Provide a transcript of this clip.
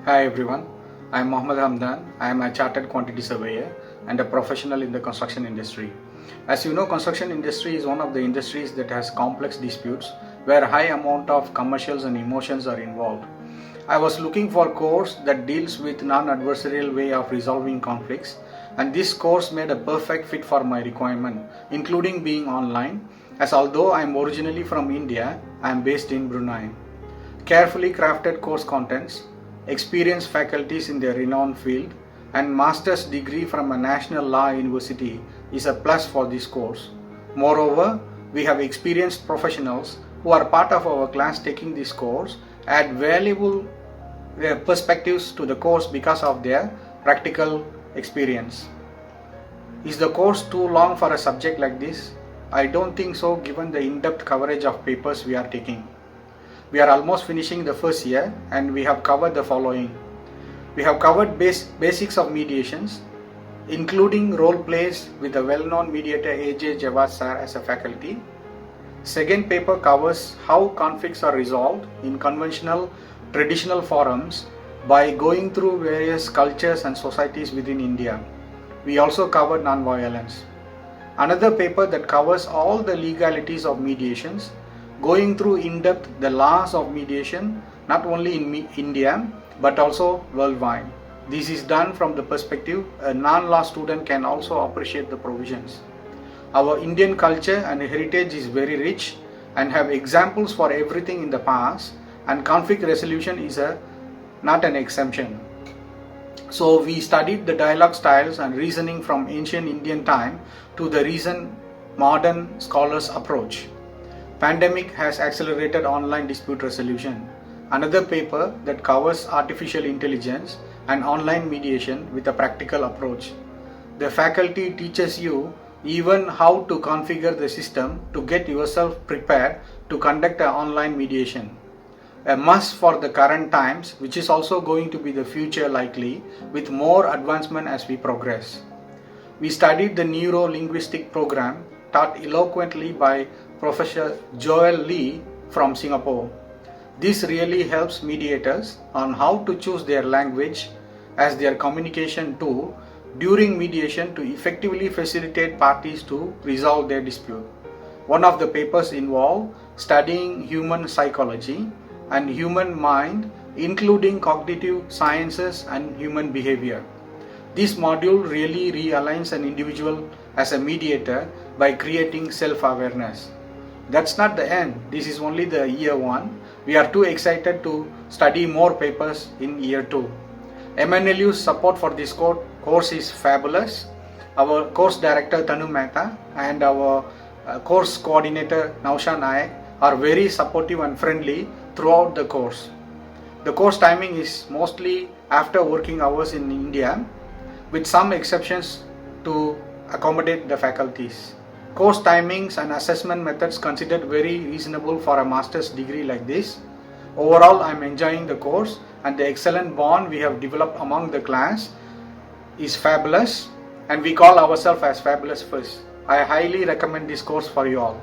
Hi everyone, I am Mohammed Hamdan. I am a chartered quantity surveyor and a professional in the construction industry. As you know, construction industry is one of the industries that has complex disputes where a high amount of commercials and emotions are involved. I was looking for a course that deals with non-adversarial way of resolving conflicts, and this course made a perfect fit for my requirement, including being online, as although I am originally from India, I am based in Brunei. Carefully crafted course contents, experienced faculties in their renowned field, and master's degree from a national law university is a plus for this course. Moreover, we have experienced professionals who are part of our class taking this course add valuable perspectives to the course because of their practical experience. Is the course too long for a subject like this? I don't think so, given the in-depth coverage of papers we are taking. We are almost finishing the first year and we have covered the following. We have covered basics of mediations, including role plays with the well-known mediator A.J. Jawad sir as a faculty. Second paper covers how conflicts are resolved in conventional traditional forums by going through various cultures and societies within India. We also covered non-violence. Another paper that covers all the legalities of mediations, going through in depth the laws of mediation not only in India but also worldwide. This is done from the perspective a non-law student can also appreciate the provisions. Our Indian culture and heritage is very rich and have examples for everything in the past, and conflict resolution is not an exemption. So we studied the dialogue styles and reasoning from ancient Indian time to the recent modern scholars' approach. Pandemic has accelerated online dispute resolution. Another paper that covers artificial intelligence and online mediation with a practical approach. The faculty teaches you even how to configure the system to get yourself prepared to conduct an online mediation. A must for the current times, which is also going to be the future likely, with more advancement as we progress. We studied the neuro-linguistic program taught eloquently by Professor Joel Lee from Singapore. This really helps mediators on how to choose their language as their communication tool during mediation to effectively facilitate parties to resolve their dispute. One of the papers involved studying human psychology and human mind, including cognitive sciences and human behavior. This module really realigns an individual as a mediator by creating self-awareness. That's not the end. This is only the year 1. We are too excited to study more papers in year 2. MNLU's support for this course is fabulous. Our course director Tanu Mehta and our course coordinator Nausha Nayak are very supportive and friendly throughout the course. The course timing is mostly after working hours in India, with some exceptions to accommodate the faculties. Course timings and assessment methods considered very reasonable for a master's degree like this. Overall, I am enjoying the course, and the excellent bond we have developed among the class is fabulous, and we call ourselves as Fabulous First. I highly recommend this course for you all.